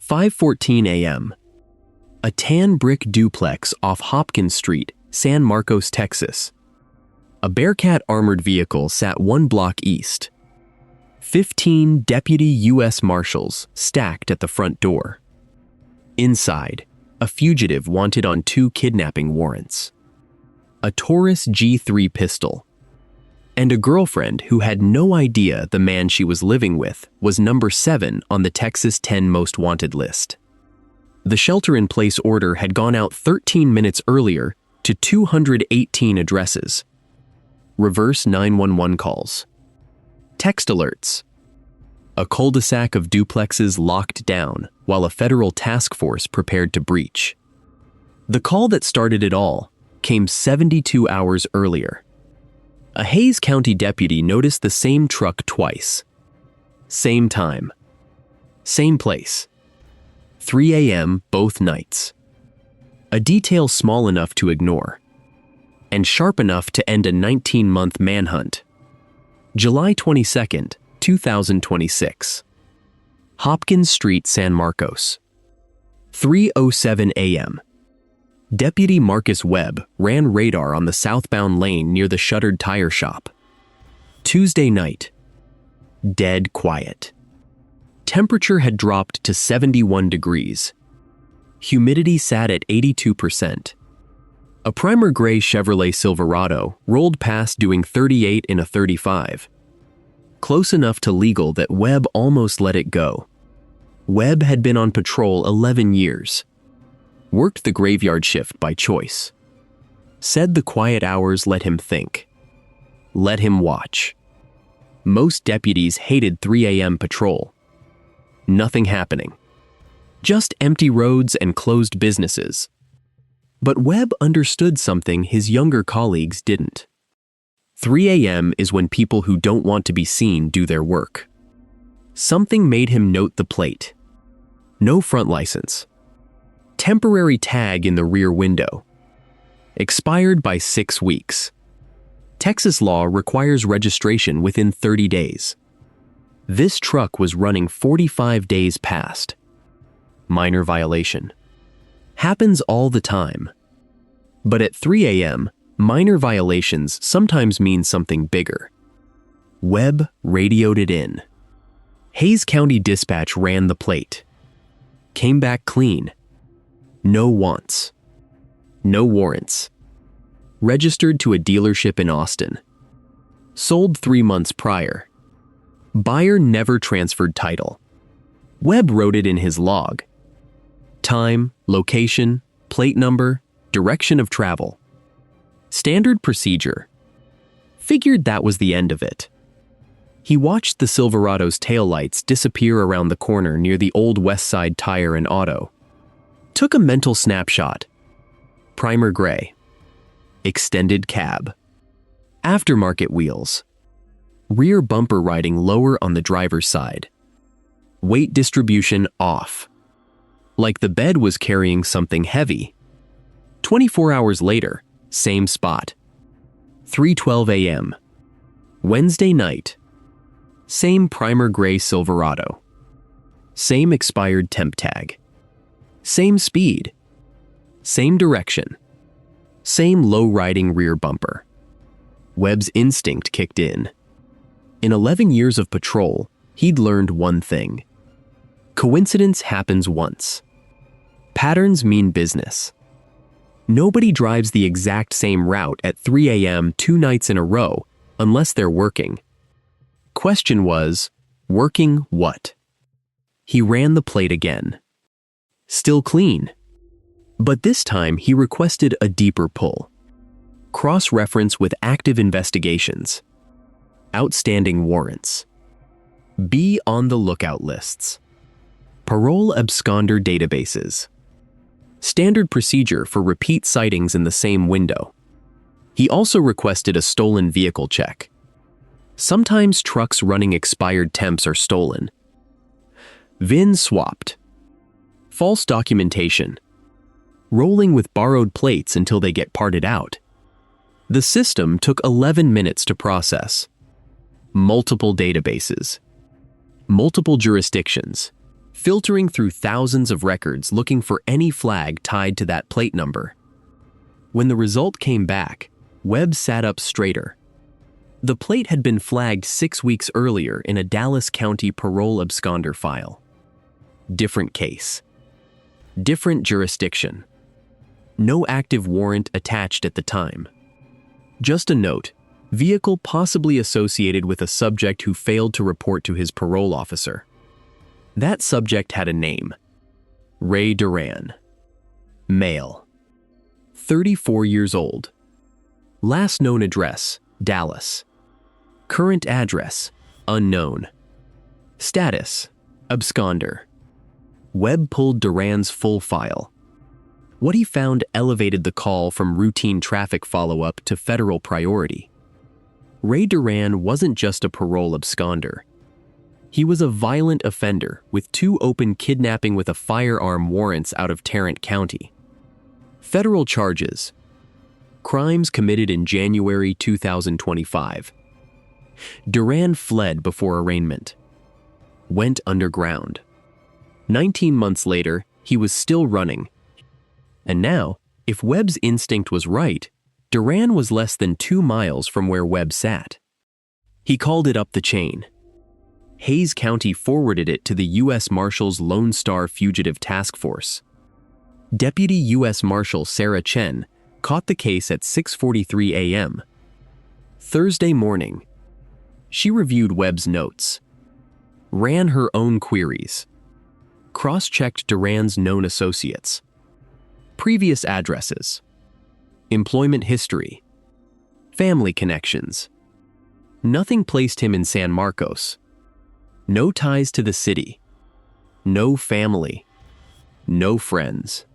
5:14 a.m. A tan brick duplex off Hopkins Street, San Marcos, Texas. A Bearcat armored vehicle sat 1 block east. 15 deputy U.S. Marshals stacked at the front door. Inside, a fugitive wanted on 2 kidnapping warrants. A Taurus G3 pistol. And a girlfriend who had no idea the man she was living with was number 7 on the Texas 10 Most Wanted list. The shelter-in-place order had gone out 13 minutes earlier to 218 addresses. Reverse 911 calls. Text alerts. A cul-de-sac of duplexes locked down while a federal task force prepared to breach. The call that started it all came 72 hours earlier. A Hays County deputy noticed the same truck twice. Same time. Same place. 3 a.m. both nights. A detail small enough to ignore, and sharp enough to end a 19-month manhunt. July 22, 2026. Hopkins Street, San Marcos. 3:07 a.m. Deputy Marcus Webb ran radar on the southbound lane near the shuttered tire shop. Tuesday night. Dead quiet. Temperature had dropped to 71 degrees. Humidity sat at 82%. A primer gray Chevrolet Silverado rolled past doing 38 in a 35. Close enough to legal that Webb almost let it go. Webb had been on patrol 11 years. Worked the graveyard shift by choice. Said the quiet hours let him think. Let him watch. Most deputies hated 3 a.m. patrol. Nothing happening. Just empty roads and closed businesses. But Webb understood something his younger colleagues didn't. 3 a.m. is when people who don't want to be seen do their work. Something made him note the plate. No front license. Temporary tag in the rear window. Expired by 6 weeks. Texas law requires registration within 30 days. This truck was running 45 days past. Minor violation. Happens all the time. But at 3 a.m., minor violations sometimes mean something bigger. Webb radioed it in. Hays County Dispatch ran the plate. Came back clean. No wants. No warrants. Registered to a dealership in Austin. Sold 3 months prior. Buyer never transferred title. Webb wrote it in his log. Time, location, plate number, direction of travel. Standard procedure. Figured that was the end of it. He watched the Silverado's taillights disappear around the corner near the old West Side Tire and Auto. Took a mental snapshot. Primer gray. Extended cab. Aftermarket wheels. Rear bumper riding lower on the driver's side. Weight distribution off. Like the bed was carrying something heavy. 24 hours later, same spot. 3:12 a.m. Wednesday night. Same primer gray Silverado. Same expired temp tag. Same speed. Same direction. Same low-riding rear bumper. Webb's instinct kicked in. In 11 years of patrol, he'd learned one thing. Coincidence happens once. Patterns mean business. Nobody drives the exact same route at 3 a.m. 2 nights in a row unless they're working. Question was, working what? He ran the plate again. Still clean. But this time he requested a deeper pull. Cross-reference with active investigations. Outstanding warrants. Be on the lookout lists. Parole absconder databases. Standard procedure for repeat sightings in the same window. He also requested a stolen vehicle check. Sometimes trucks running expired temps are stolen. VIN swapped. False documentation. Rolling with borrowed plates until they get parted out. The system took 11 minutes to process. Multiple databases. Multiple jurisdictions. filtering through thousands of records looking for any flag tied to that plate number. When the result came back, Webb sat up straighter. The plate had been flagged 6 weeks earlier in a Dallas County parole absconder file. Different case. Different jurisdiction. No active warrant attached at the time. Just a note, vehicle possibly associated with a subject who failed to report to his parole officer. That subject had a name. Rey Duran. Male. 34 years old. Last known address, Dallas. Current address, unknown. Status, absconder. Webb pulled Duran's full file. What he found elevated the call from routine traffic follow-up to federal priority. Rey Duran wasn't just a parole absconder. He was a violent offender with 2 open kidnapping-with-a-firearm warrants out of Tarrant County. Federal charges. Crimes committed in January 2025. Duran fled before arraignment. Went underground. 19 months later, he was still running. And now, if Webb's instinct was right, Duran was less than 2 miles from where Webb sat. He called it up the chain. Hays County forwarded it to the U.S. Marshals Lone Star Fugitive Task Force. Deputy U.S. Marshal Sarah Chen caught the case at 6:43 a.m. Thursday morning. She reviewed Webb's notes, ran her own queries, cross-checked Duran's known associates, previous addresses, employment history, family connections. Nothing placed him in San Marcos. No ties to the city. No family. No friends.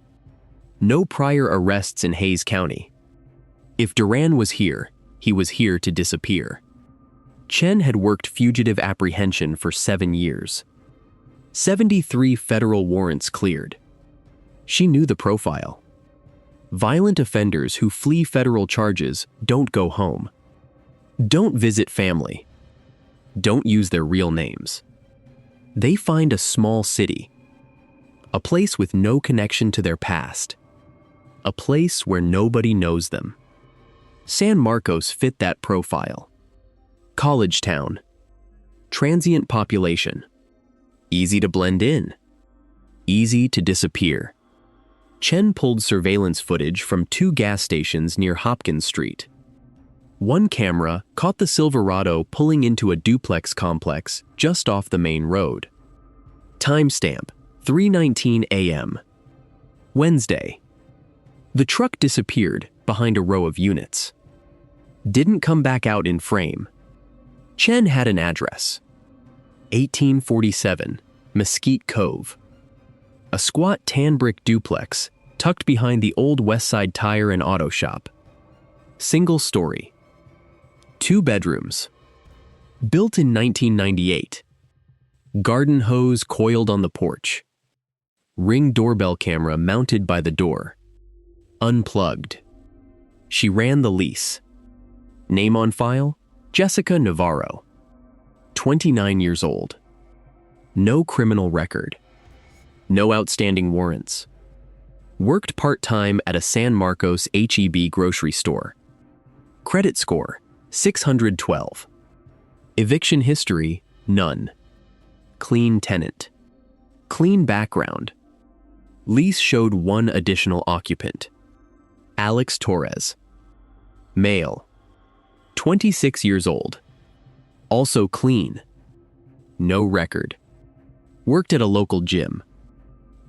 No prior arrests in Hays County. If Duran was here, he was here to disappear. Chen had worked fugitive apprehension for 7 years. 73 federal warrants cleared. She knew the profile. Violent offenders who flee federal charges don't go home. Don't visit family. Don't use their real names. They find a small city. A place with no connection to their past. A place where nobody knows them. San Marcos fit that profile. College town. Transient population. Easy to blend in. Easy to disappear. Chen pulled surveillance footage from 2 gas stations near Hopkins Street. One camera caught the Silverado pulling into a duplex complex just off the main road. Timestamp, 3:19 a.m. Wednesday. The truck disappeared behind a row of units. Didn't come back out in frame. Chen had an address. 1847, Mesquite Cove. A squat tan brick duplex tucked behind the old Westside Tire and Auto Shop. Single story. 2 bedrooms. Built in 1998. Garden hose coiled on the porch. Ring doorbell camera mounted by the door. Unplugged. She ran the lease. Name on file? Jessica Navarro. 29 years old. No criminal record. No outstanding warrants. Worked part-time at a San Marcos H-E-B grocery store. Credit score, 612. Eviction history, none. Clean tenant. Clean background. Lease showed 1 additional occupant. Alex Torres. Male. 26 years old. Also clean. No record. Worked at a local gym.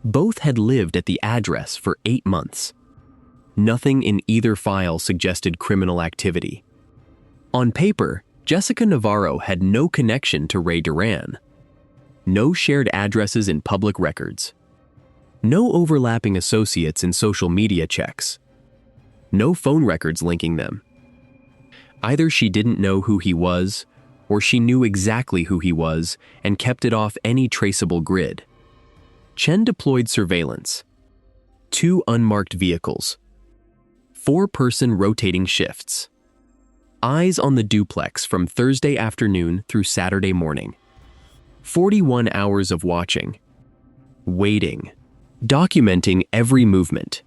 Both had lived at the address for 8 months. Nothing in either file suggested criminal activity. On paper, Jessica Navarro had no connection to Rey Duran. No shared addresses in public records. No overlapping associates in social media checks. No phone records linking them. Either she didn't know who he was, or she knew exactly who he was and kept it off any traceable grid. Chen deployed surveillance. 2 unmarked vehicles. 4-person rotating shifts. Eyes on the duplex from Thursday afternoon through Saturday morning. 41 hours of watching. waiting, documenting every movement.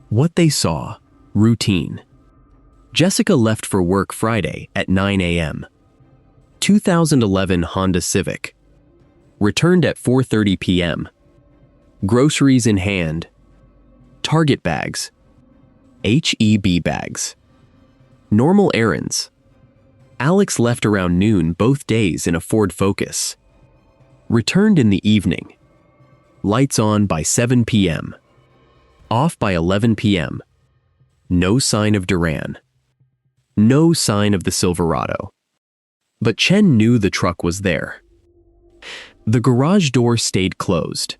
What they saw, routine. Jessica left for work Friday at 9 a.m. 2011 Honda Civic. Returned at 4:30 p.m. Groceries in hand. Target bags. HEB bags. Normal errands. Alex left around noon both days in a Ford Focus. Returned in the evening. Lights on by 7 p.m. Off by 11 p.m. No sign of Duran. No sign of the Silverado. But Chen knew the truck was there. The garage door stayed closed.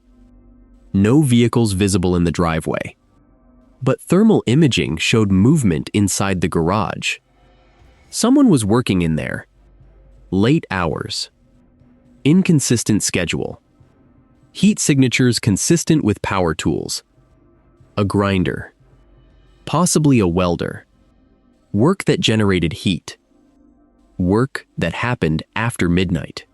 No vehicles visible in the driveway. But thermal imaging showed movement inside the garage. Someone was working in there. Late hours. Inconsistent schedule. Heat signatures consistent with power tools. A grinder. Possibly a welder. Work that generated heat. Work that happened after midnight.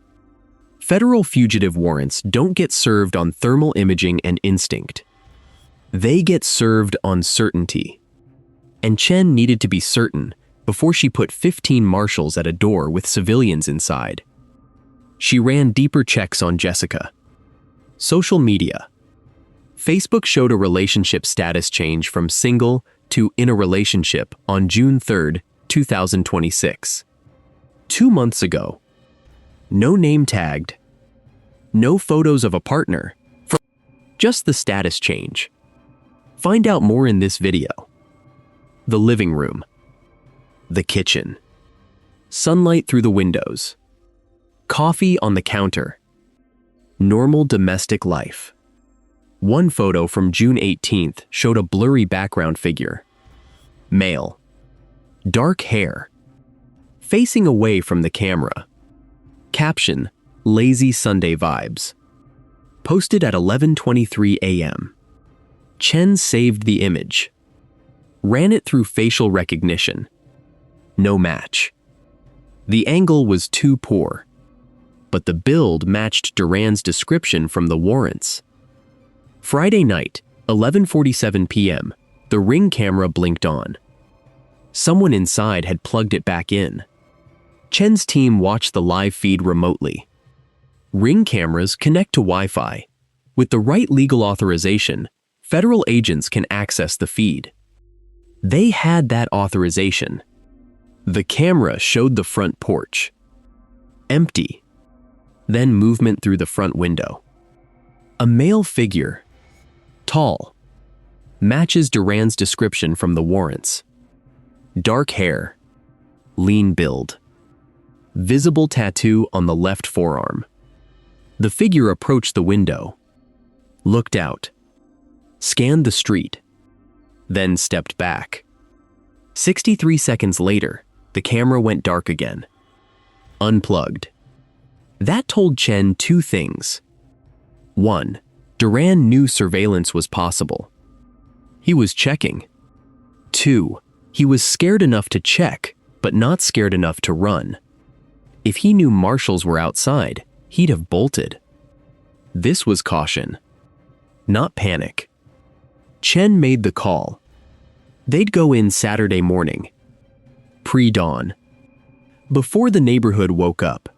Federal fugitive warrants don't get served on thermal imaging and instinct. They get served on certainty. And Chen needed to be certain before she put 15 marshals at a door with civilians inside. She ran deeper checks on Jessica. Social media. Facebook showed a relationship status change from single to in a relationship on June 3, 2026. 2 months ago. No name tagged. No photos of a partner. Just the status change. Find out more in this video. The living room. The kitchen. Sunlight through the windows. Coffee on the counter. Normal domestic life. One photo from June 18th showed a blurry background figure. Male. Dark hair. Facing away from the camera. Caption, lazy Sunday vibes. Posted at 11:23 a.m. Chen saved the image. Ran it through facial recognition. No match. The angle was too poor. But the build matched Duran's description from the warrants. Friday night, 11:47 p.m., the Ring camera blinked on. Someone inside had plugged it back in. Chen's team watched the live feed remotely. Ring cameras connect to Wi-Fi. With the right legal authorization, federal agents can access the feed. They had that authorization. The camera showed the front porch. Empty. Then movement through the front window. A male figure. Tall. Matches Duran's description from the warrants. Dark hair. Lean build. Visible tattoo on the left forearm. The figure approached the window. Looked out. Scanned the street. Then stepped back. 63 seconds later, the camera went dark again. Unplugged. That told Chen two things. 1. Duran knew surveillance was possible. He was checking. 2. He was scared enough to check, but not scared enough to run. If he knew marshals were outside, he'd have bolted. This was caution, not panic. Chen made the call. They'd go in Saturday morning, pre-dawn, before the neighborhood woke up,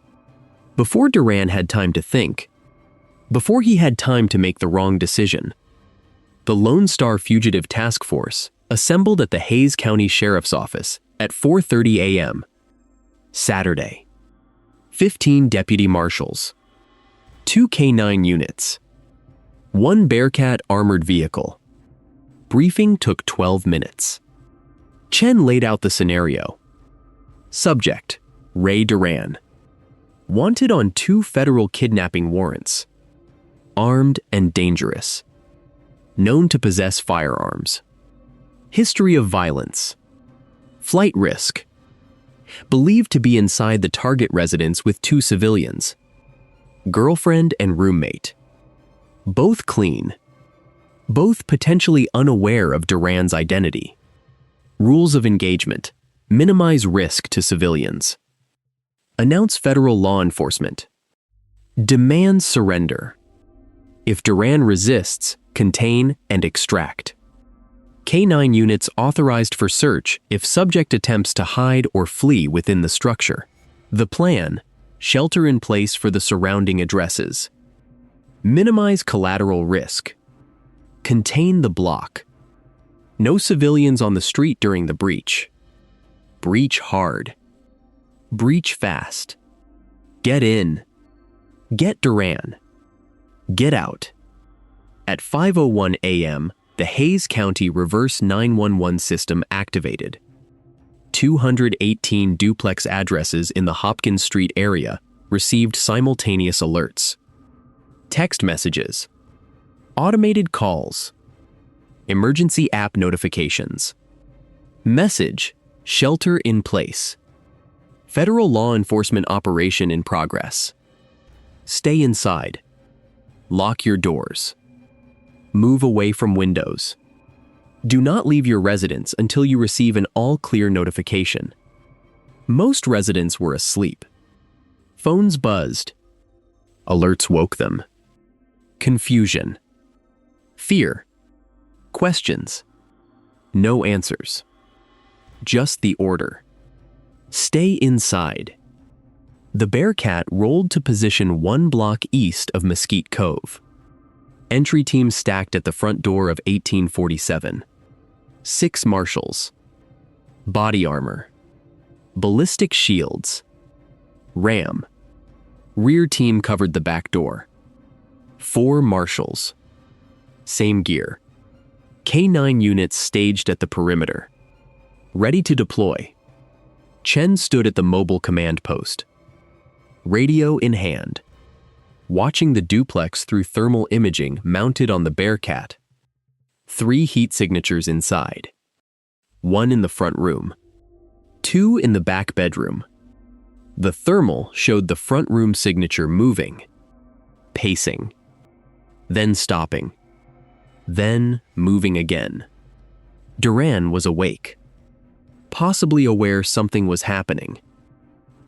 before Duran had time to think, before he had time to make the wrong decision. The Lone Star Fugitive Task Force assembled at the Hays County Sheriff's Office at 4:30 a.m. Saturday. 15 deputy marshals. 2 K9 units. 1 Bearcat armored vehicle. Briefing took 12 minutes. Chen laid out the scenario. Subject, Rey Duran. Wanted on 2 federal kidnapping warrants. Armed and dangerous. Known to possess firearms. History of violence. Flight risk. Believed to be inside the target residence with 2 civilians. Girlfriend and roommate. Both clean. Both potentially unaware of Duran's identity. Rules of engagement. Minimize risk to civilians. Announce federal law enforcement. Demand surrender. If Duran resists, contain and extract. K-9 units authorized for search if subject attempts to hide or flee within the structure. The plan: shelter in place for the surrounding addresses. Minimize collateral risk. Contain the block. No civilians on the street during the breach. Breach hard. Breach fast. Get in. Get Duran. Get out. At 5:01 a.m., the Hayes County Reverse 911 system activated. 218 duplex addresses in the Hopkins Street area received simultaneous alerts. Text messages. Automated calls. Emergency app notifications. Message: shelter in place. Federal law enforcement operation in progress. Stay inside. Lock your doors. Move away from windows. Do not leave your residence until you receive an all-clear notification. Most residents were asleep. Phones buzzed. Alerts woke them. Confusion. Fear. Questions. No answers. Just the order. Stay inside. The Bearcat rolled to position 1 block east of Mesquite Cove. Entry team stacked at the front door of 1847. 6 Marshals. Body armor. Ballistic shields. Ram. Rear team covered the back door. 4 Marshals. Same gear. K-9 units staged at the perimeter. Ready to deploy. Chen stood at the mobile command post. Radio in hand. Watching the duplex through thermal imaging mounted on the Bearcat. 3 heat signatures inside. 1 in the front room. 2 in the back bedroom. The thermal showed the front room signature moving, pacing, then stopping, then moving again. Duran was awake, possibly aware something was happening,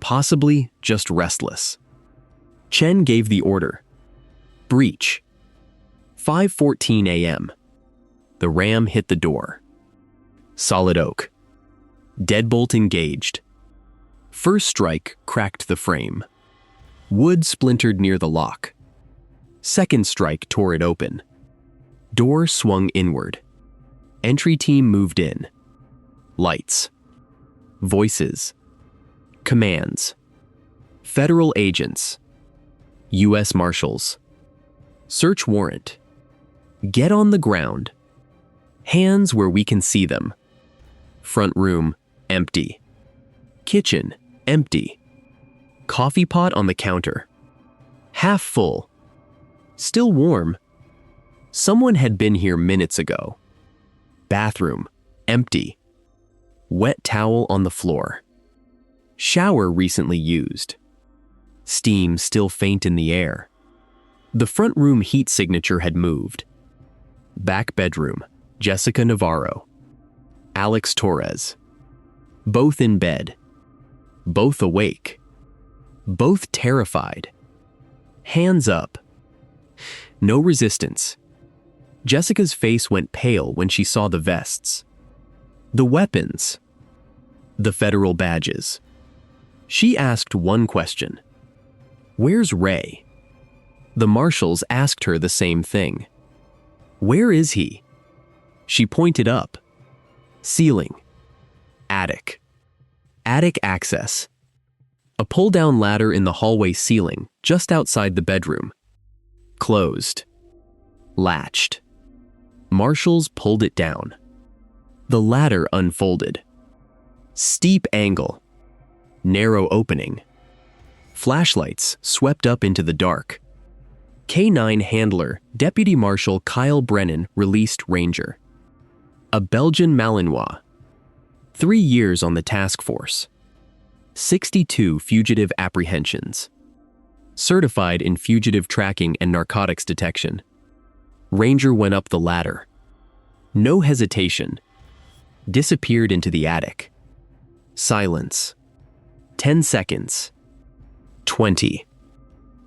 possibly just restless. Chen gave the order. Breach. 5:14 a.m. The ram hit the door. Solid oak. Deadbolt engaged. First strike cracked the frame. Wood splintered near the lock. Second strike tore it open. Door swung inward. Entry team moved in. Lights. Voices. Commands. Federal agents. U.S. Marshals. Search warrant. Get on the ground. Hands where we can see them. Front room, empty. Kitchen, empty. Coffee pot on the counter. Half full. Still warm. Someone had been here minutes ago. Bathroom, empty. Wet towel on the floor. Shower recently used. Steam still faint in the air. The front room heat signature had moved. Back bedroom, Jessica Navarro. Alex Torres. Both in bed. Both awake. Both terrified. Hands up. No resistance. Jessica's face went pale when she saw the vests. The weapons. The federal badges. She asked one question. Where's Rey? The Marshals asked her the same thing. Where is he? She pointed up. Ceiling. Attic. Attic access. A pull-down ladder in the hallway ceiling, just outside the bedroom. Closed. Latched. Marshals pulled it down. The ladder unfolded. Steep angle. Narrow opening. Flashlights swept up into the dark. K-9 handler, Deputy Marshal Kyle Brennan, released Ranger. A Belgian Malinois. 3 years on the task force. 62 fugitive apprehensions. Certified in fugitive tracking and narcotics detection. Ranger went up the ladder. No hesitation. Disappeared into the attic. Silence. 10 seconds. 20.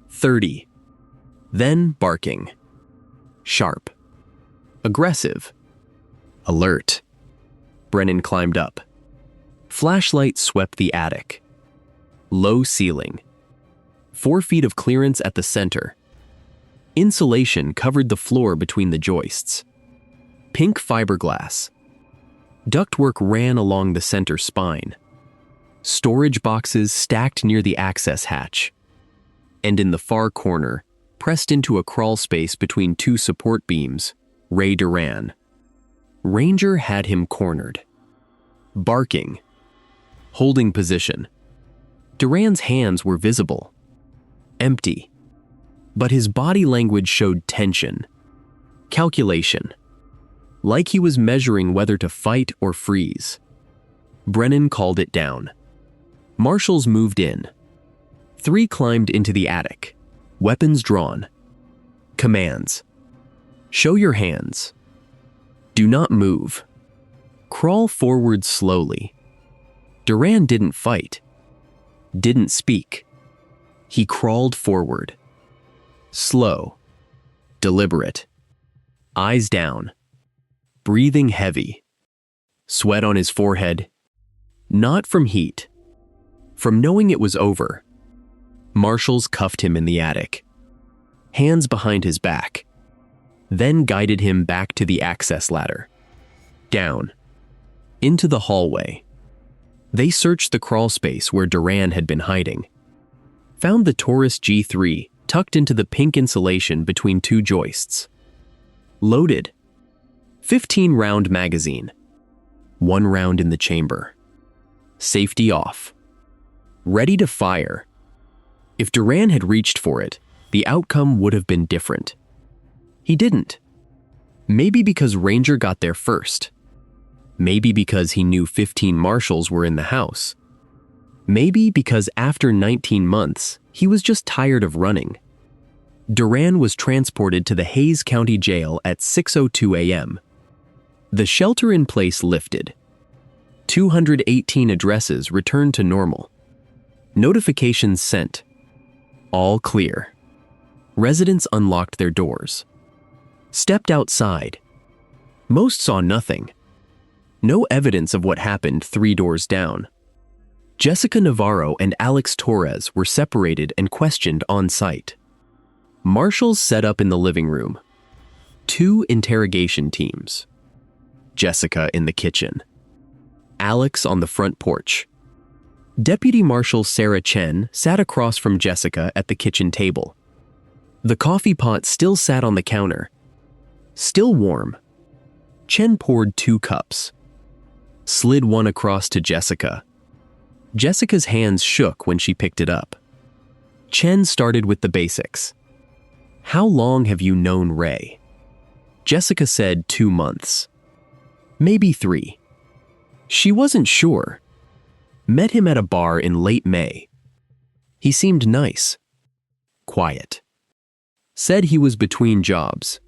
30. Then barking. Sharp. Aggressive. Alert. Brennan climbed up. Flashlight swept the attic. Low ceiling. 4 feet of clearance at the center. Insulation covered the floor between the joists. Pink fiberglass. Ductwork ran along the center spine. Storage boxes stacked near the access hatch. And in the far corner, pressed into a crawl space between 2 support beams, Rey Duran. Ranger had him cornered. Barking. Holding position. Duran's hands were visible. Empty. But his body language showed tension. Calculation. Like he was measuring whether to fight or freeze. Brennan called it down. Marshals moved in. 3 climbed into the attic. Weapons drawn. Commands. Show your hands. Do not move. Crawl forward slowly. Duran didn't fight. Didn't speak. He crawled forward. Slow. Deliberate. Eyes down. Breathing heavy. Sweat on his forehead. Not from heat. From knowing it was over. Marshals cuffed him in the attic. Hands behind his back. Then guided him back to the access ladder. Down. Into the hallway. They searched the crawl space where Duran had been hiding. Found the Taurus G3 tucked into the pink insulation between 2 joists. Loaded. 15-round magazine. 1 round in the chamber. Safety off. Ready to fire. If Duran had reached for it, the outcome would have been different. He didn't. Maybe because Ranger got there first. Maybe because he knew 15 marshals were in the house. Maybe because after 19 months, he was just tired of running. Duran was transported to the Hayes County Jail at 6:02 a.m. The shelter-in-place lifted. 218 addresses returned to normal. Notifications sent. All clear. Residents unlocked their doors. Stepped outside. Most saw nothing. No evidence of what happened 3 doors down. Jessica Navarro and Alex Torres were separated and questioned on site. Marshals set up in the living room. 2 interrogation teams. Jessica in the kitchen. Alex on the front porch. Deputy Marshal Sarah Chen sat across from Jessica at the kitchen table. The coffee pot still sat on the counter. Still warm. Chen poured 2 cups. Slid one across to Jessica. Jessica's hands shook when she picked it up. Chen started with the basics. How long have you known Rey? Jessica said 2 months. Maybe 3. She wasn't sure. Met him at a bar in late May. He seemed nice. Quiet. Said he was between jobs.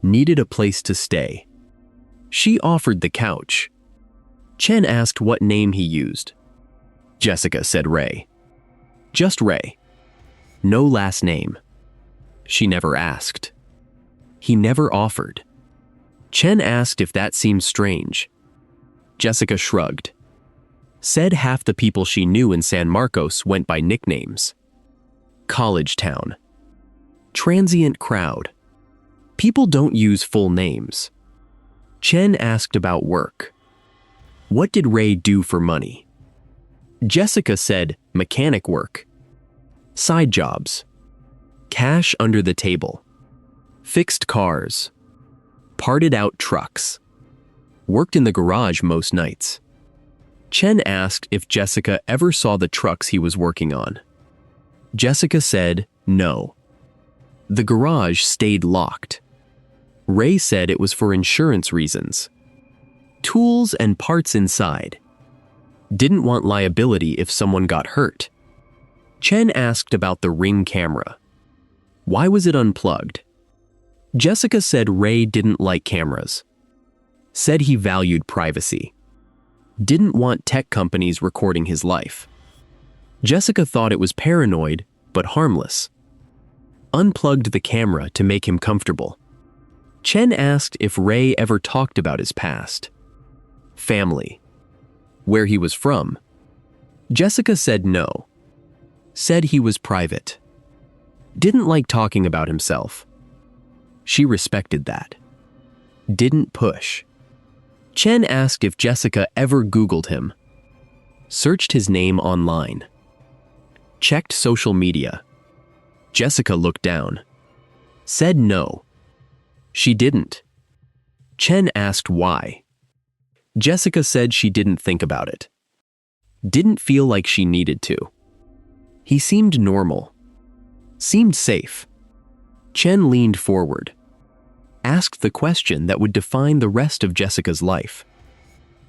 Needed a place to stay. She offered the couch. Chen asked what name he used. Jessica said Rey. Just Rey. No last name. She never asked. He never offered. Chen asked if that seemed strange. Jessica shrugged. Said half the people she knew in San Marcos went by nicknames. College town. Transient crowd. People don't use full names. Chen asked about work. What did Rey do for money? Jessica said mechanic work. Side jobs. Cash under the table. Fixed cars. Parted out trucks. Worked in the garage most nights. Chen asked if Jessica ever saw the trucks he was working on. Jessica said no. The garage stayed locked. Rey said it was for insurance reasons. Tools and parts inside. Didn't want liability if someone got hurt. Chen asked about the Ring camera. Why was it unplugged? Jessica said Rey didn't like cameras. Said he valued privacy. Didn't want tech companies recording his life. Jessica thought it was paranoid, but harmless. Unplugged the camera to make him comfortable. Chen asked if Rey ever talked about his past, family, where he was from. Jessica said no, said he was private, didn't like talking about himself. She respected that. Didn't push. Chen asked if Jessica ever Googled him, searched his name online, checked social media. Jessica looked down, said no. She didn't. Chen asked why. Jessica said she didn't think about it. Didn't feel like she needed to. He seemed normal. Seemed safe. Chen leaned forward. Asked the question that would define the rest of Jessica's life.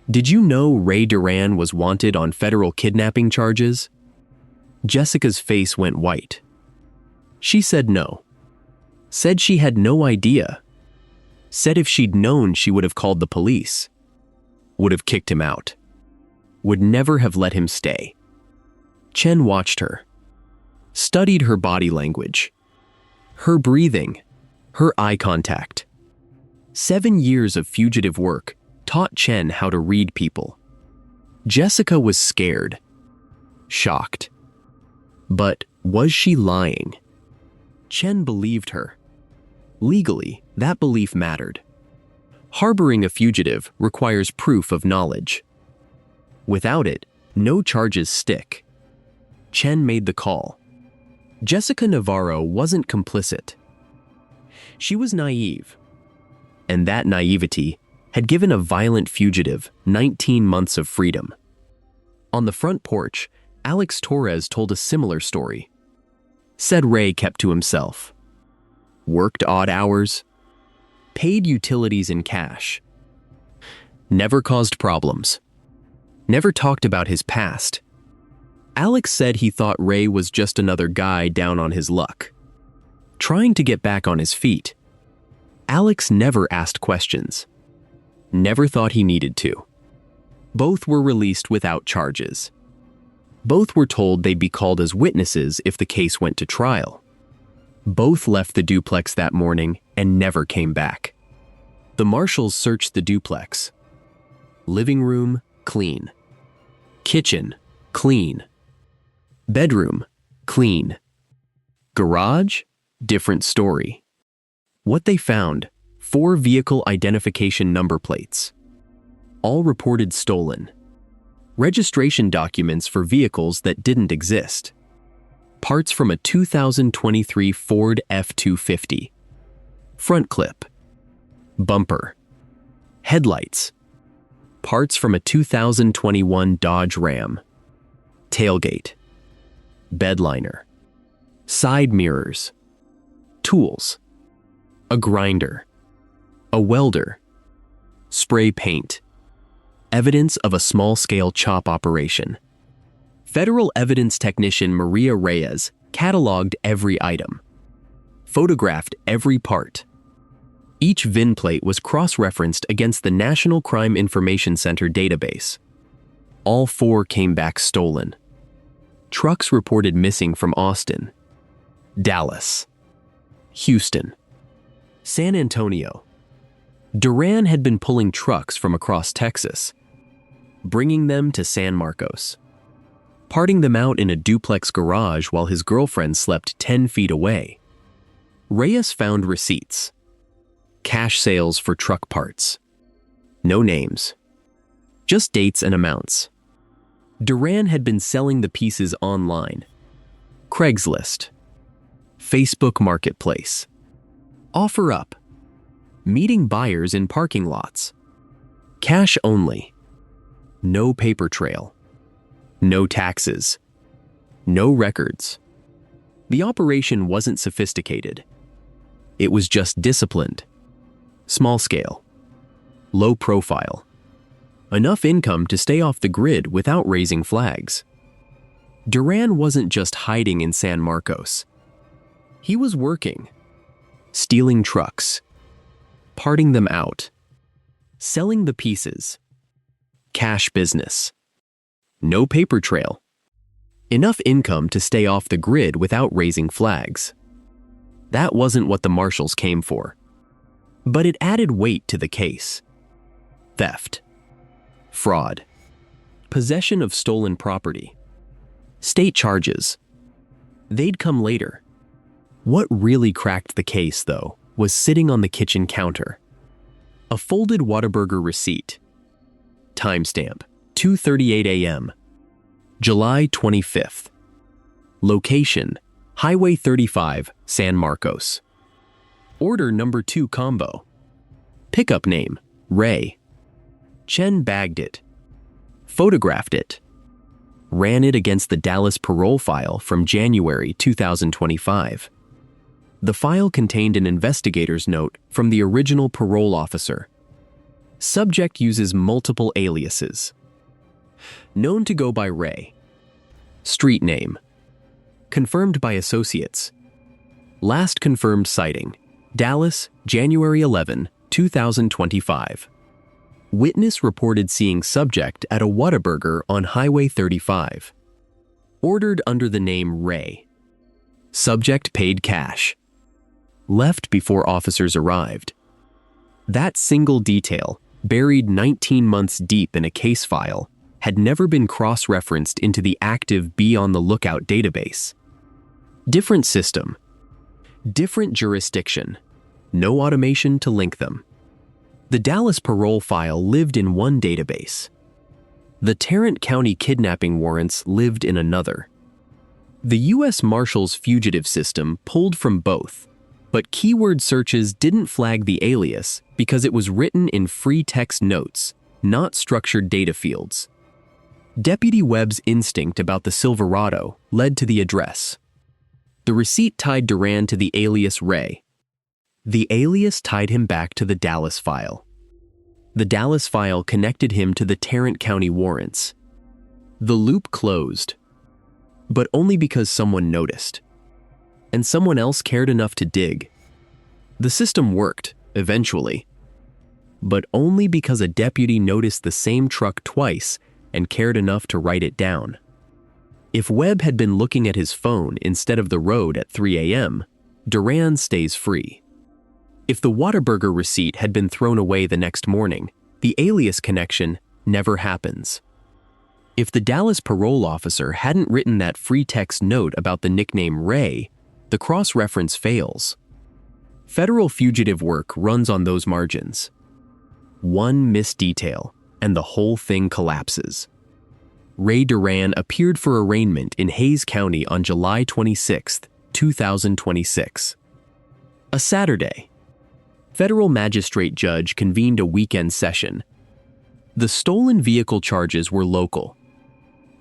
Did you know Rey Duran was wanted on federal kidnapping charges? Jessica's face went white. She said no. Said she had no idea. Said if she'd known she would have called the police. Would have kicked him out. Would never have let him stay. Chen watched her. Studied her body language. Her breathing. Her eye contact. 7 years of fugitive work taught Chen how to read people. Jessica was scared. Shocked. But was she lying? Chen believed her. Legally, that belief mattered. Harboring a fugitive requires proof of knowledge. Without it, no charges stick. Chen made the call. Jessica Navarro wasn't complicit. She was naive. And that naivety had given a violent fugitive 19 months of freedom. On the front porch, Alex Torres told a similar story. Said Rey kept to himself. Worked odd hours. Paid utilities in cash. Never caused problems. Never talked about his past. Alex said he thought Rey was just another guy down on his luck, trying to get back on his feet. Alex never asked questions. Never thought he needed to. Both were released without charges. Both were told they'd be called as witnesses if the case went to trial. Both left the duplex that morning and never came back. The Marshals searched the duplex. Living room, clean. Kitchen, clean. Bedroom, clean. Garage, different story. What they found, 4 vehicle identification number plates. All reported stolen. Registration documents for vehicles that didn't exist. Parts from a 2023 Ford F-250. Front clip. Bumper. Headlights. Parts from a 2021 Dodge Ram. Tailgate. Bedliner. Side mirrors. Tools. A grinder. A welder. Spray paint. Evidence of a small-scale chop operation. Federal evidence technician Maria Reyes cataloged every item. Photographed every part. Each VIN plate was cross-referenced against the National Crime Information Center database. All 4 came back stolen. Trucks reported missing from Austin, Dallas, Houston, San Antonio. Duran had been pulling trucks from across Texas, bringing them to San Marcos, parting them out in a duplex garage while his girlfriend slept 10 feet away. Reyes found receipts. Cash sales for truck parts. No names. Just dates and amounts. Duran had been selling the pieces online. Craigslist. Facebook Marketplace. Offer up. Meeting buyers in parking lots. Cash only. No paper trail. No taxes. No records. The operation wasn't sophisticated. It was just disciplined. Small scale. Low profile. Enough income to stay off the grid without raising flags. Duran wasn't just hiding in San Marcos. He was working. Stealing trucks. Parting them out. Selling the pieces. Cash business. No paper trail. Enough income to stay off the grid without raising flags. That wasn't what the Marshals came for. But it added weight to the case. Theft, fraud, possession of stolen property, state charges. They'd come later. What really cracked the case, though, was sitting on the kitchen counter. A folded Whataburger receipt. Timestamp, 2:38 a.m., July 25th. Location, Highway 35, San Marcos. Order number 2 combo. Pickup name, Rey. Chen bagged it. Photographed it. Ran it against the Dallas parole file from January 2025. The file contained an investigator's note from the original parole officer. Subject uses multiple aliases. Known to go by Rey. Street name. Confirmed by associates. Last confirmed sighting, Dallas, January 11, 2025. Witness reported seeing subject at a Whataburger on Highway 35. Ordered under the name Rey. Subject paid cash. Left before officers arrived. That single detail, buried 19 months deep in a case file, had never been cross-referenced into the active Be on the Lookout database. Different system. Different jurisdiction. No automation to link them. The Dallas parole file lived in one database. The Tarrant County kidnapping warrants lived in another. The U.S. Marshals Fugitive system pulled from both, but keyword searches didn't flag the alias because it was written in free text notes, not structured data fields. Deputy Webb's instinct about the Silverado led to the address. The receipt tied Duran to the alias Rey. The alias tied him back to the Dallas file. The Dallas file connected him to the Tarrant County warrants. The loop closed, but only because someone noticed. And someone else cared enough to dig. The system worked, eventually, but only because a deputy noticed the same truck twice and cared enough to write it down. If Webb had been looking at his phone instead of the road at 3 a.m., Duran stays free. If the Whataburger receipt had been thrown away the next morning, the alias connection never happens. If the Dallas parole officer hadn't written that free text note about the nickname Rey, the cross-reference fails. Federal fugitive work runs on those margins. One missed detail, and the whole thing collapses. Rey Duran appeared for arraignment in Hays County on July 26, 2026. A Saturday. Federal magistrate judge convened a weekend session. The stolen vehicle charges were local.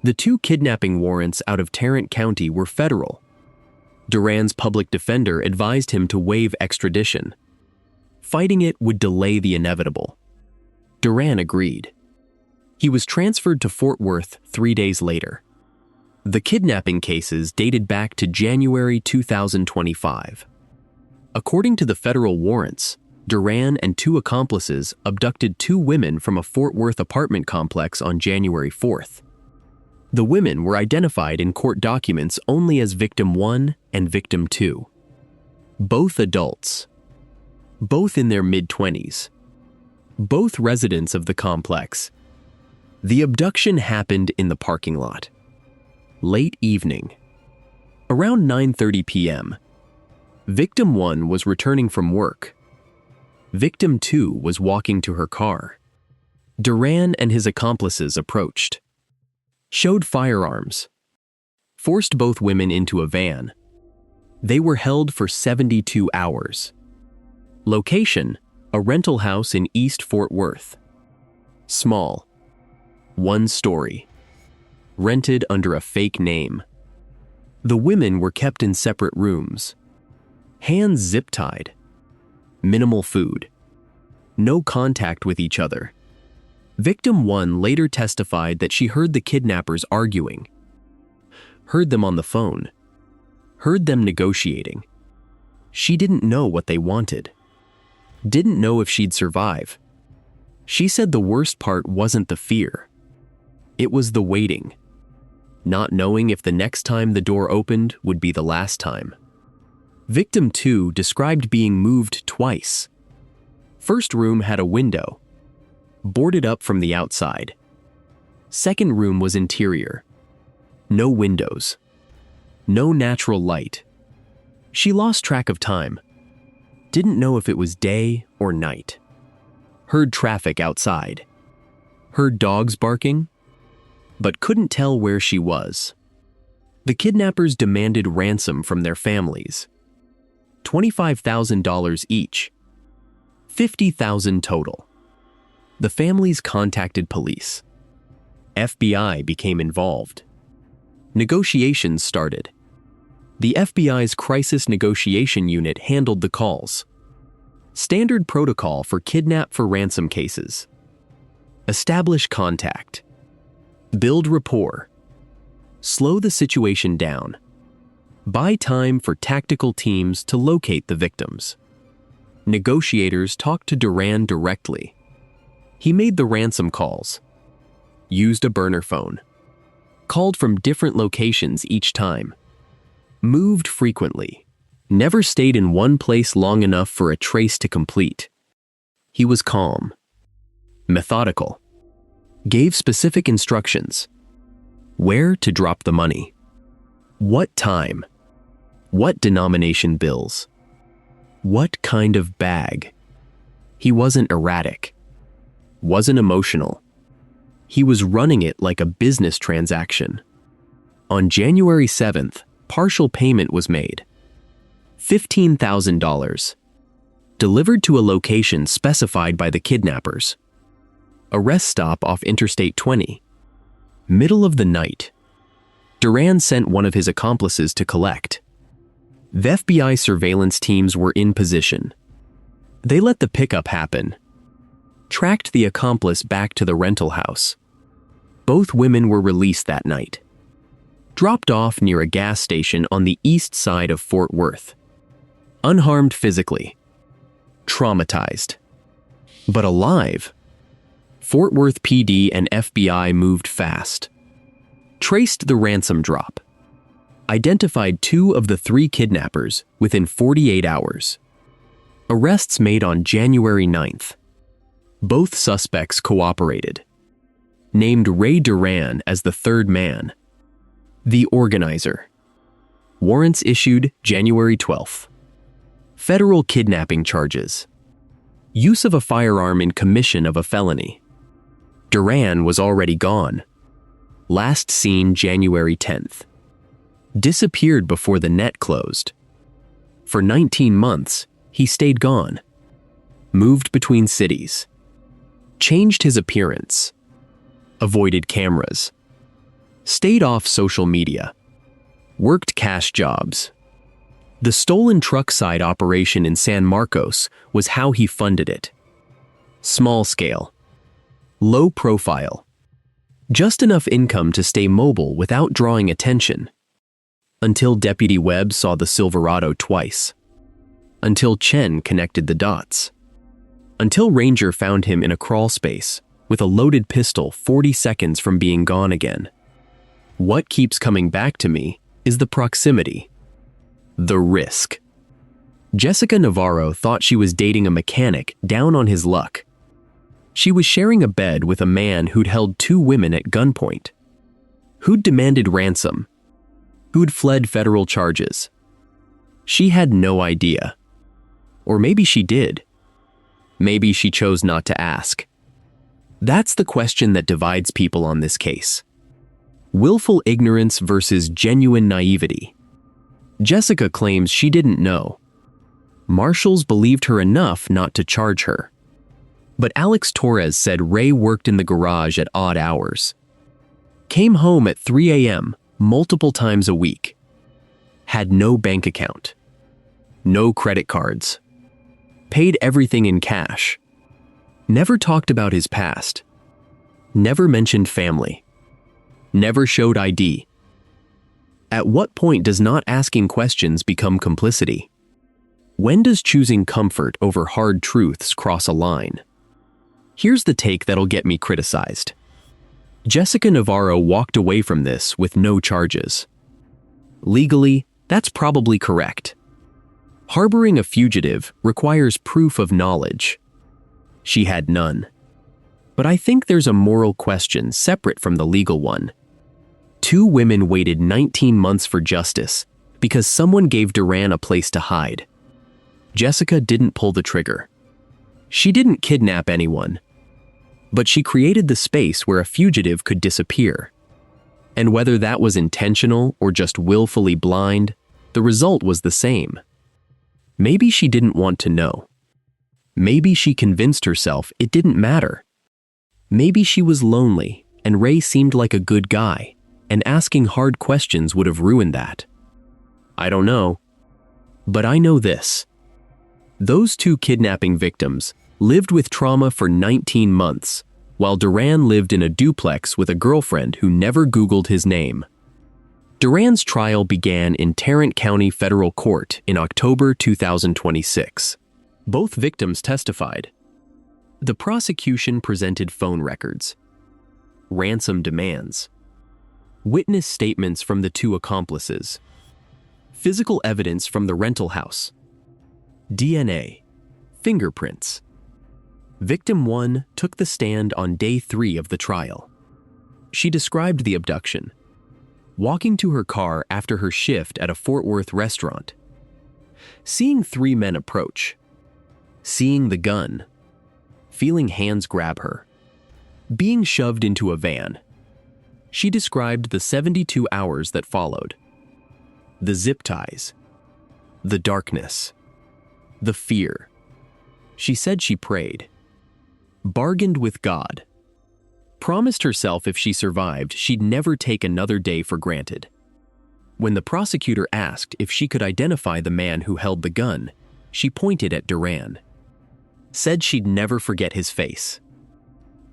The 2 kidnapping warrants out of Tarrant County were federal. Duran's public defender advised him to waive extradition. Fighting it would delay the inevitable. Duran agreed. He was transferred to Fort Worth 3 days later. The kidnapping cases dated back to January 2025. According to the federal warrants, Duran and 2 accomplices abducted 2 women from a Fort Worth apartment complex on January 4th. The women were identified in court documents only as Victim 1 and Victim 2. Both adults. Both in their mid-20s. Both residents of the complex. The abduction happened in the parking lot. Late evening. Around 9:30 p.m., Victim 1 was returning from work. Victim 2 was walking to her car. Duran and his accomplices approached. Showed firearms. Forced both women into a van. They were held for 72 hours. Location, a rental house in East Fort Worth. Small. 1 story. Rented under a fake name. The women were kept in separate rooms. Hands zip-tied. Minimal food. No contact with each other. Victim 1 later testified that she heard the kidnappers arguing. Heard them on the phone. Heard them negotiating. She didn't know what they wanted. Didn't know if she'd survive. She said the worst part wasn't the fear. It was the waiting. Not knowing if the next time the door opened would be the last time. Victim 2 described being moved twice. First room had a window, boarded up from the outside. Second room was interior. No windows. No natural light. She lost track of time. Didn't know if it was day or night. Heard traffic outside. Heard dogs barking, but couldn't tell where she was. The kidnappers demanded ransom from their families. $25,000 each. $50,000 total. The families contacted police. FBI became involved. Negotiations started. The FBI's Crisis Negotiation Unit handled the calls. Standard protocol for kidnap for ransom cases. Establish contact. Build rapport. Slow the situation down. Buy time for tactical teams to locate the victims. Negotiators talked to Duran directly. He made the ransom calls. Used a burner phone. Called from different locations each time. Moved frequently. Never stayed in one place long enough for a trace to complete. He was calm. Methodical. Gave specific instructions. Where to drop the money. What time. What denomination bills. What kind of bag. He wasn't erratic. Wasn't emotional. He was running it like a business transaction. On January 7th, partial payment was made. $15,000. Delivered to a location specified by the kidnappers. A rest stop off Interstate 20. Middle of the night. Duran sent one of his accomplices to collect. The FBI surveillance teams were in position. They let the pickup happen. Tracked the accomplice back to the rental house. Both women were released that night. Dropped off near a gas station on the east side of Fort Worth. Unharmed physically. Traumatized. But alive. Fort Worth PD and FBI moved fast. Traced the ransom drop. Identified 2 of the 3 kidnappers within 48 hours. Arrests made on January 9th. Both suspects cooperated. Named Rey Duran as the third man. The organizer. Warrants issued January 12th. Federal kidnapping charges. Use of a firearm in commission of a felony. Duran was already gone. Last seen January 10th. Disappeared before the net closed. For 19 months, he stayed gone. Moved between cities. Changed his appearance. Avoided cameras. Stayed off social media. Worked cash jobs. The stolen truck side operation in San Marcos was how he funded it. Small scale. Low profile. Just enough income to stay mobile without drawing attention. Until Deputy Webb saw the Silverado twice. Until Chen connected the dots. Until Ranger found him in a crawl space with a loaded pistol 40 seconds from being gone again. What keeps coming back to me is the proximity. The risk. Jessica Navarro thought she was dating a mechanic down on his luck. She was sharing a bed with a man who'd held 2 women at gunpoint. Who'd demanded ransom. Who'd fled federal charges. She had no idea. Or maybe she did. Maybe she chose not to ask. That's the question that divides people on this case. Willful ignorance versus genuine naivety. Jessica claims she didn't know. Marshals believed her enough not to charge her. But Alex Torres said Rey worked in the garage at odd hours. Came home at 3 a.m. multiple times a week. Had no bank account. No credit cards. Paid everything in cash. Never talked about his past. Never mentioned family. Never showed ID. At what point does not asking questions become complicity? When does choosing comfort over hard truths cross a line? Here's the take that'll get me criticized. Jessica Navarro walked away from this with no charges. Legally, that's probably correct. Harboring a fugitive requires proof of knowledge. She had none. But I think there's a moral question separate from the legal one. 2 women waited 19 months for justice because someone gave Duran a place to hide. Jessica didn't pull the trigger. She didn't kidnap anyone. But she created the space where a fugitive could disappear. And whether that was intentional or just willfully blind, the result was the same. Maybe she didn't want to know. Maybe she convinced herself it didn't matter. Maybe she was lonely, and Rey seemed like a good guy, and asking hard questions would have ruined that. I don't know. But I know this. Those 2 kidnapping victims lived with trauma for 19 months, while Duran lived in a duplex with a girlfriend who never Googled his name. Duran's trial began in Tarrant County Federal Court in October 2026. Both victims testified. The prosecution presented phone records, ransom demands, witness statements from the 2 accomplices, physical evidence from the rental house, DNA, fingerprints. Victim 1 took the stand on day 3 of the trial. She described the abduction, walking to her car after her shift at a Fort Worth restaurant, seeing 3 men approach, seeing the gun, feeling hands grab her, being shoved into a van. She described the 72 hours that followed, the zip ties, the darkness, the fear. She said she prayed, bargained with God, promised herself if she survived, she'd never take another day for granted. When the prosecutor asked if she could identify the man who held the gun, she pointed at Duran, said she'd never forget his face,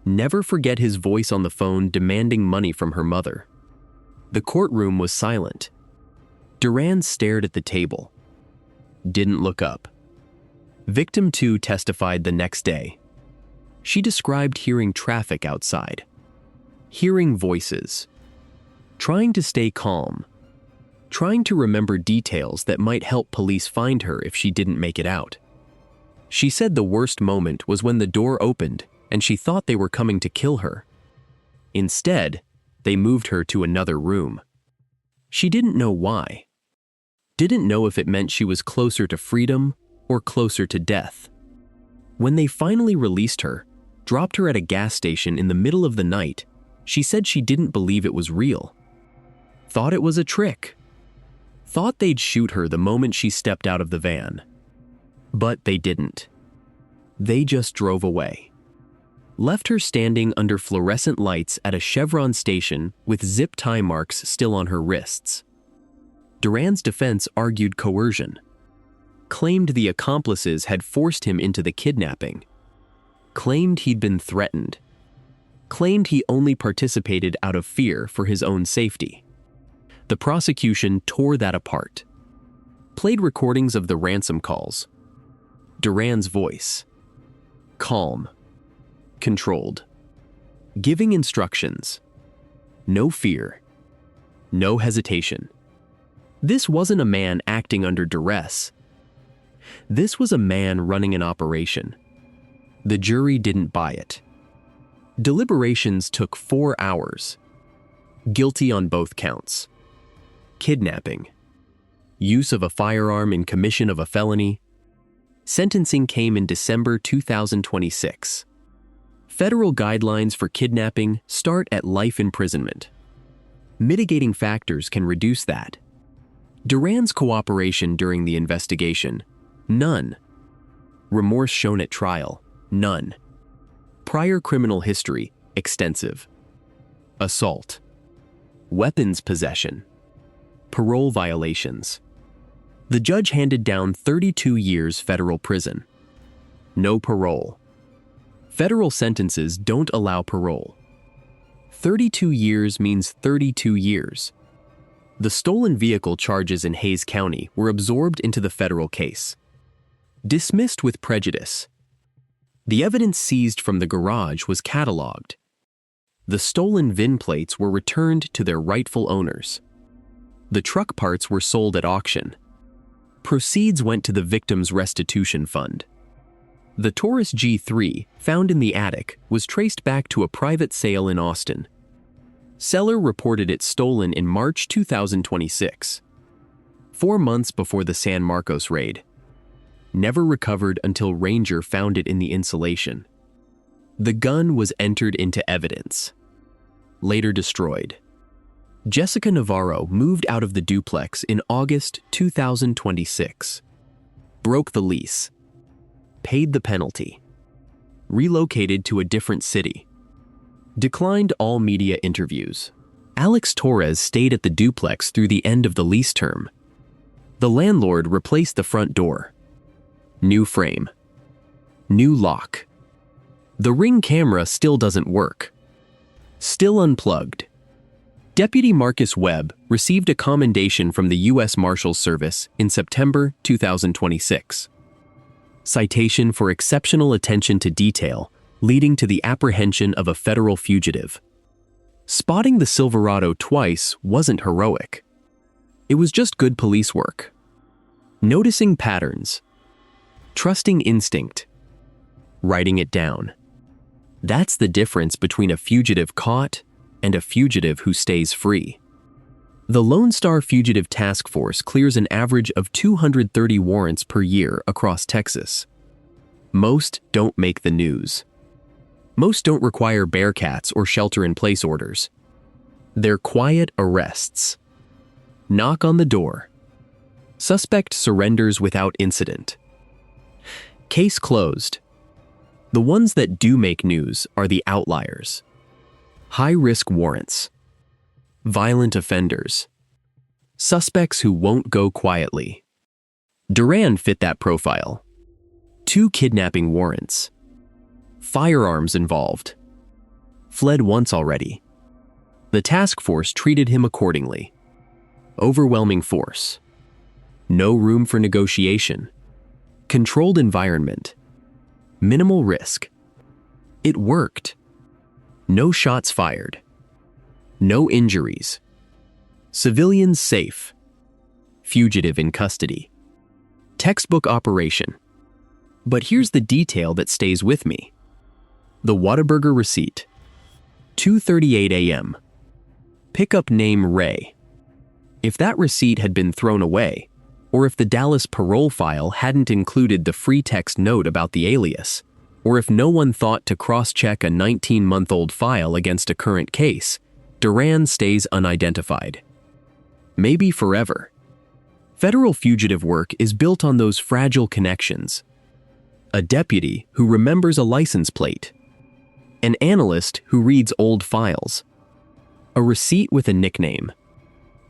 never forget his voice on the phone demanding money from her mother. The courtroom was silent. Duran stared at the table, didn't look up. Victim 2 testified the next day. She described hearing traffic outside, hearing voices, trying to stay calm, trying to remember details that might help police find her if she didn't make it out. She said the worst moment was when the door opened and she thought they were coming to kill her. Instead, they moved her to another room. She didn't know why. Didn't know if it meant she was closer to freedom or closer to death. When they finally released her, dropped her at a gas station in the middle of the night, she said she didn't believe it was real. Thought it was a trick. Thought they'd shoot her the moment she stepped out of the van. But they didn't. They just drove away. Left her standing under fluorescent lights at a Chevron station with zip tie marks still on her wrists. Duran's defense argued coercion, claimed the accomplices had forced him into the kidnapping, claimed he'd been threatened, claimed he only participated out of fear for his own safety. The prosecution tore that apart, played recordings of the ransom calls. Duran's voice, calm, controlled, giving instructions, no fear, no hesitation. This wasn't a man acting under duress. This was a man running an operation. The jury didn't buy it. Deliberations took 4 hours. Guilty on both counts. Kidnapping. Use of a firearm in commission of a felony. Sentencing came in December 2026. Federal guidelines for kidnapping start at life imprisonment. Mitigating factors can reduce that. Duran's cooperation during the investigation, none. Remorse shown at trial, none. Prior criminal history, extensive. Assault. Weapons possession. Parole violations. The judge handed down 32 years federal prison. No parole. Federal sentences don't allow parole. 32 years means 32 years. The stolen vehicle charges in Hays County were absorbed into the federal case. Dismissed with prejudice. The evidence seized from the garage was cataloged. The stolen VIN plates were returned to their rightful owners. The truck parts were sold at auction. Proceeds went to the victim's restitution fund. The Taurus G3, found in the attic, was traced back to a private sale in Austin. Seller reported it stolen in March 2026, 4 months before the San Marcos raid. Never recovered until Ranger found it in the insulation. The gun was entered into evidence, later destroyed. Jessica Navarro moved out of the duplex in August 2026, broke the lease, paid the penalty, relocated to a different city, declined all media interviews. Alex Torres stayed at the duplex through the end of the lease term. The landlord replaced the front door. New frame. New lock. The Ring camera still doesn't work. Still unplugged. Deputy Marcus Webb received a commendation from the U.S. Marshals Service in September 2026. Citation for exceptional attention to detail, leading to the apprehension of a federal fugitive. Spotting the Silverado twice wasn't heroic. It was just good police work. Noticing patterns. Trusting instinct. Writing it down. That's the difference between a fugitive caught and a fugitive who stays free. The Lone Star Fugitive Task Force clears an average of 230 warrants per year across Texas. Most don't make the news. Most don't require Bearcats or shelter-in-place orders. They're quiet arrests. Knock on the door. Suspect surrenders without incident. Case closed. The ones that do make news are the outliers. High-risk warrants. Violent offenders. Suspects who won't go quietly. Duran fit that profile. 2 kidnapping warrants. Firearms involved. Fled once already. The task force treated him accordingly. Overwhelming force. No room for negotiation. Controlled environment. Minimal risk. It worked. No shots fired. No injuries. Civilians safe. Fugitive in custody. Textbook operation. But here's the detail that stays with me. The Whataburger receipt. 2:38 a.m. Pickup name Rey. If that receipt had been thrown away, or if the Dallas parole file hadn't included the free text note about the alias, or if no one thought to cross-check a 19-month-old file against a current case, Duran stays unidentified. Maybe forever. Federal fugitive work is built on those fragile connections. A deputy who remembers a license plate. An analyst who reads old files. A receipt with a nickname.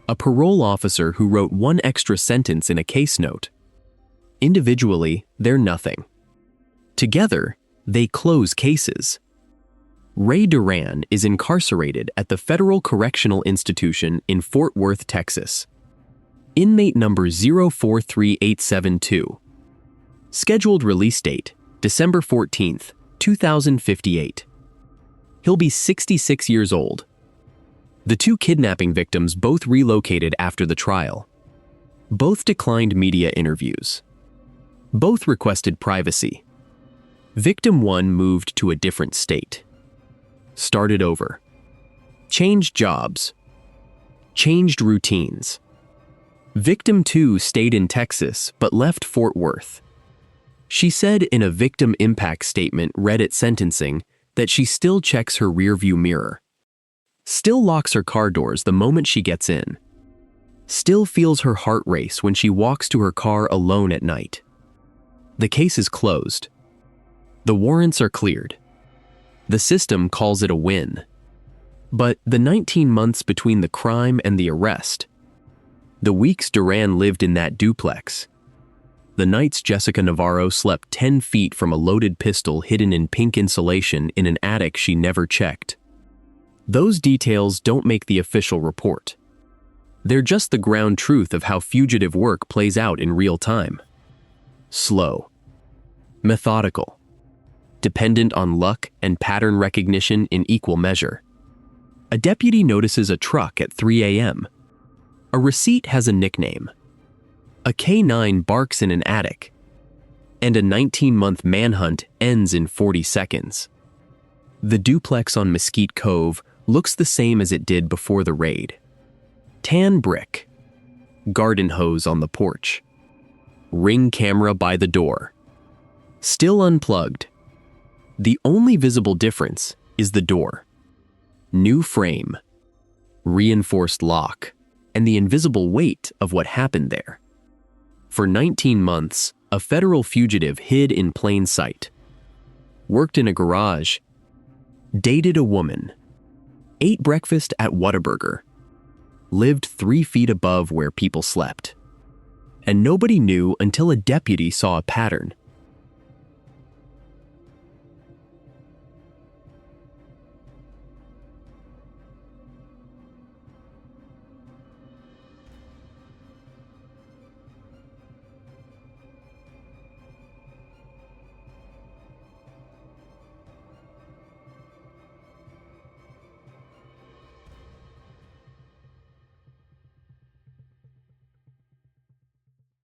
A parole officer who wrote one extra sentence in a case note. Individually, they're nothing. Together, they close cases. Rey Duran is incarcerated at the Federal Correctional Institution in Fort Worth, Texas. Inmate number 043872. Scheduled release date, December 14th, 2058. He'll be 66 years old. The 2 kidnapping victims both relocated after the trial. Both declined media interviews. Both requested privacy. Victim 1 moved to a different state. Started over. Changed jobs. Changed routines. Victim 2 stayed in Texas but left Fort Worth. She said in a victim impact statement read at sentencing that she still checks her rearview mirror. Still locks her car doors the moment she gets in. Still feels her heart race when she walks to her car alone at night. The case is closed. The warrants are cleared. The system calls it a win. But the 19 months between the crime and the arrest, the weeks Duran lived in that duplex, the nights Jessica Navarro slept 10 feet from a loaded pistol hidden in pink insulation in an attic she never checked, those details don't make the official report. They're just the ground truth of how fugitive work plays out in real time. Slow. Methodical. Dependent on luck and pattern recognition in equal measure. A deputy notices a truck at 3 a.m. A receipt has a nickname. A K9 barks in an attic. and a 19-month manhunt ends in 40 seconds. The duplex on Mesquite Cove looks the same as it did before the raid. Tan brick, garden hose on the porch, ring camera by the door, still unplugged. The only visible difference is the door. New frame, reinforced lock, and the invisible weight of what happened there. For 19 months, a federal fugitive hid in plain sight, worked in a garage, dated a woman, ate breakfast at Whataburger, lived 3 feet above where people slept. And nobody knew until a deputy saw a pattern.